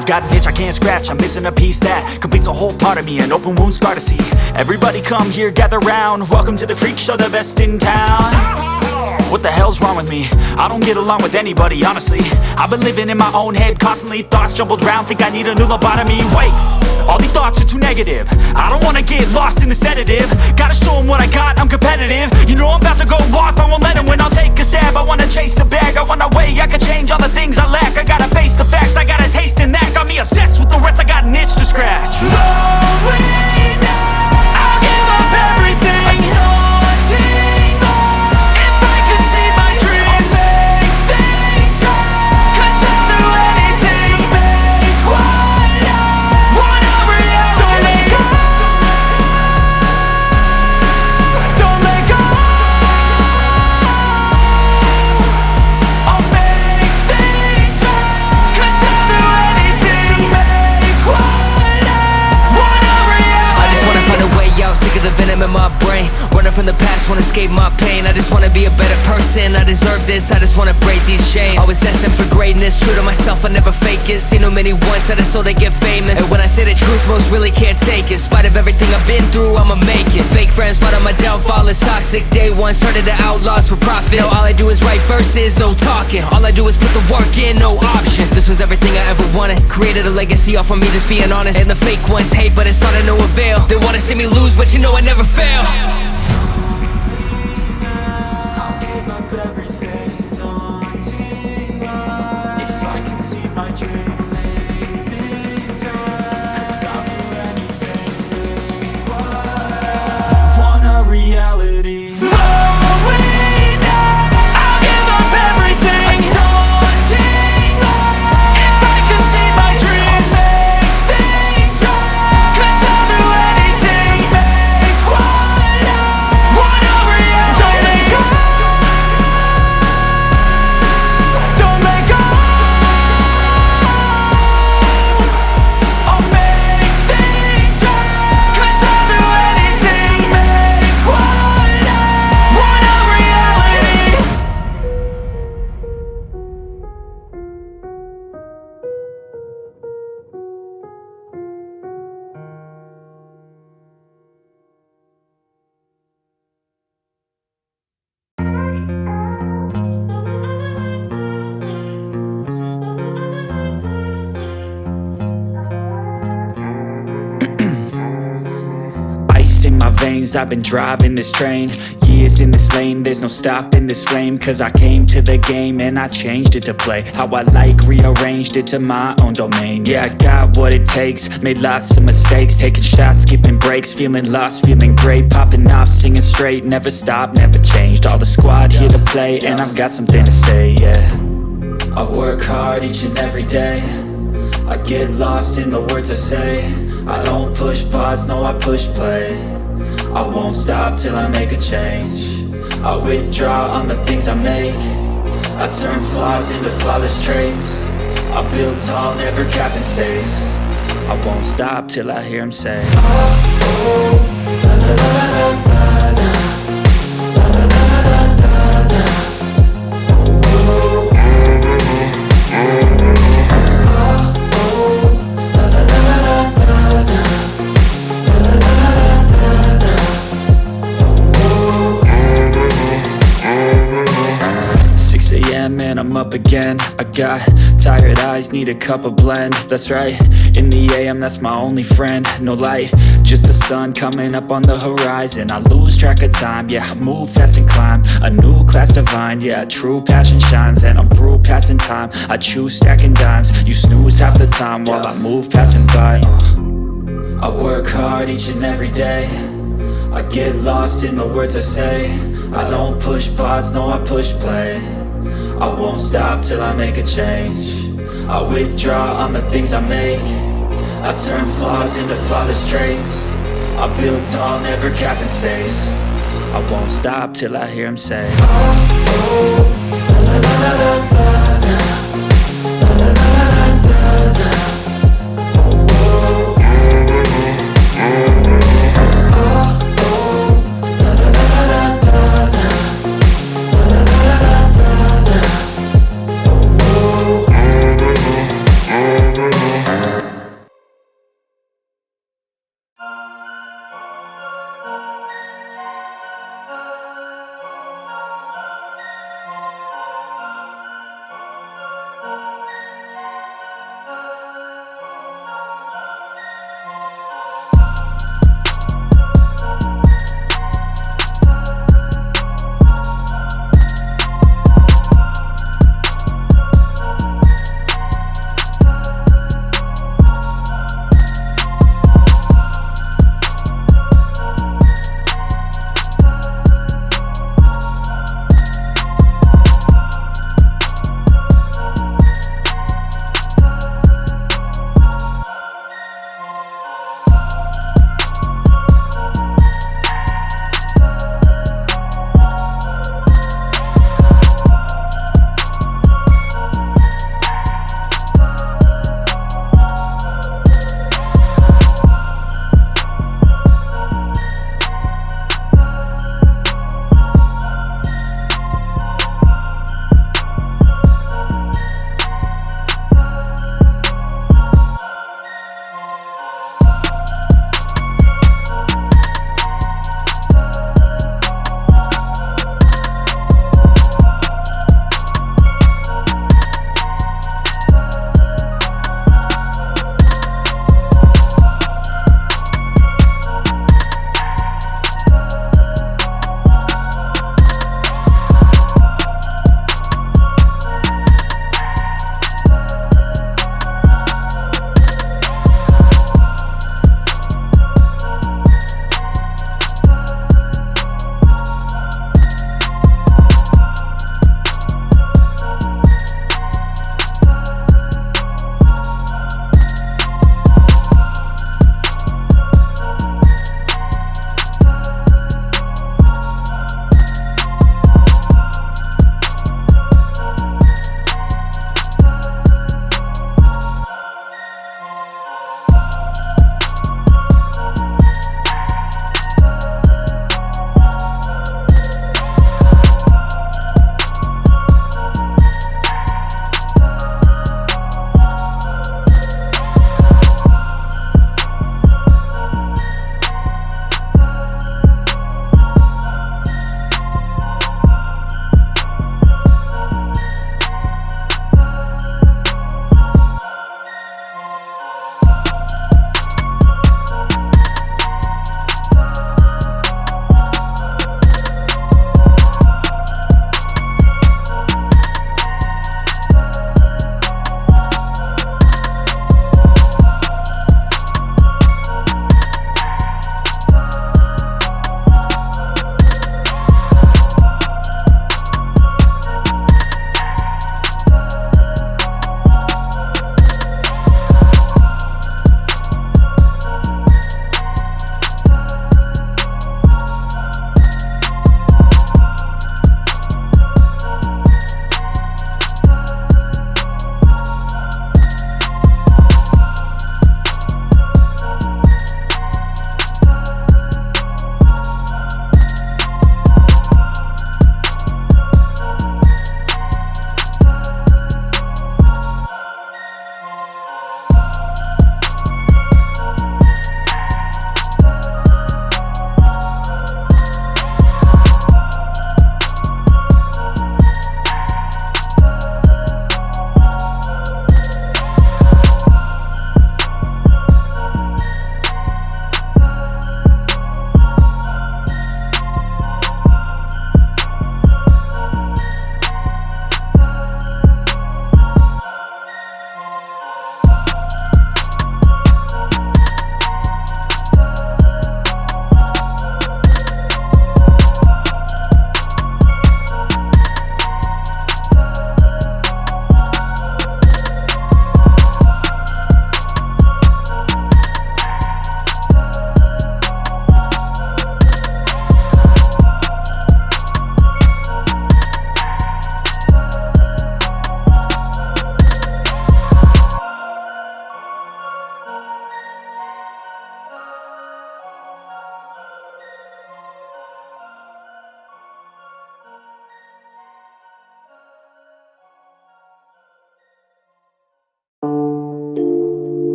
I've got an itch I can't scratch, I'm missing a piece that completes a whole part of me, an open wound scar to see. Everybody come here, gather round, welcome to the freak show, the best in town. What the hell's wrong with me? I don't get along with anybody, honestly. I've been living in my own head constantly, thoughts jumbled round, think I need a new lobotomy. Wait, all these thoughts are too negative, I don't wanna get lost in the sedative. Gotta show them what I got, I'm competitive. You know I'm about to go off, I won't let them win, I'll take a stab. I wanna chase the bag, I want a way I can change all the things I lack. I gotta face the facts, I got a taste in that. Got me obsessed with the rest, I got an itch to scratch. Lonely now, I'll give up everything. Daunting though, if I could see my dreams, I'll make things right. 'Cause I'll do anything to make what I want a reality. Don't let go, don't let go. I'll make things right. 'Cause I'll do anything to make what I want a reality. I just wanna find a way out, sick of the venom in my brain. Running from the past, wanna escape my pain. I just wanna be a better person, I deserve this. I just wanna break these chains. Always asking for greatness, true to myself, I never fake it. Seen no many once that I so they get famous. And when I say the truth, most really can't take it. In spite of everything I've been through, I'ma make it. Fake friends, but on my downfall is toxic. Day one, started the outlaws for profit. Now all I do is write verses, no talking. All I do is put the work in, no option. This was everything I ever wanted. Created a legacy off of me, just being honest. And the fake ones hate, but it's all to no avail. They wanna see me lose, but you know I never fail. I'll give up everything, daunting love. If I can see my dream, make things right. 'Cause I'll do anything to make what I want a reality. Lonely now, I'll give up everything, daunting love. If I can see my dreams, make things right. 'Cause I'll do anything to make what I want a reality. Don't let go, don't let go. I'll make things right. 'Cause I'll do anything to make what I want a reality. Ice in my veins, I've been driving this train. Years in this lane, there's no stopping this flame. 'Cause I came to the game and I changed it to play how I like, rearranged it to my own domain. Yeah, I got what it takes, made lots of mistakes, taking shots, skipping breaks, feeling lost, feeling great, popping off, singing straight, never stopped, never changed. All the squad here to play, and I've got something to say, yeah. I work hard each and every day, I get lost in the words I say. I don't push pause, no I push play. I won't stop till I make a change. I withdraw on the things I make. I turn flaws into flawless traits. I build tall, never capped in space. I won't stop till I hear him say, oh, oh, la, la, la, la, la, la. And I'm up again. I got tired eyes, need a cup of blend. That's right, in the AM, that's my only friend. No light, just the sun coming up on the horizon. I lose track of time, yeah, I move fast and climb a new class divine, yeah, true passion shines. And I'm through passing time, I choose stacking dimes. You snooze half the time while I move passing by. I work hard each and every day, I get lost in the words I say. I don't push pause, no I push play. I won't stop till I make a change. I withdraw on the things I make. I turn flaws into flawless traits. I build tall, never capped in space. I won't stop till I hear him say, oh, oh, la, la, la, la, la, la. La, la, la, la, la, la. Oh, oh.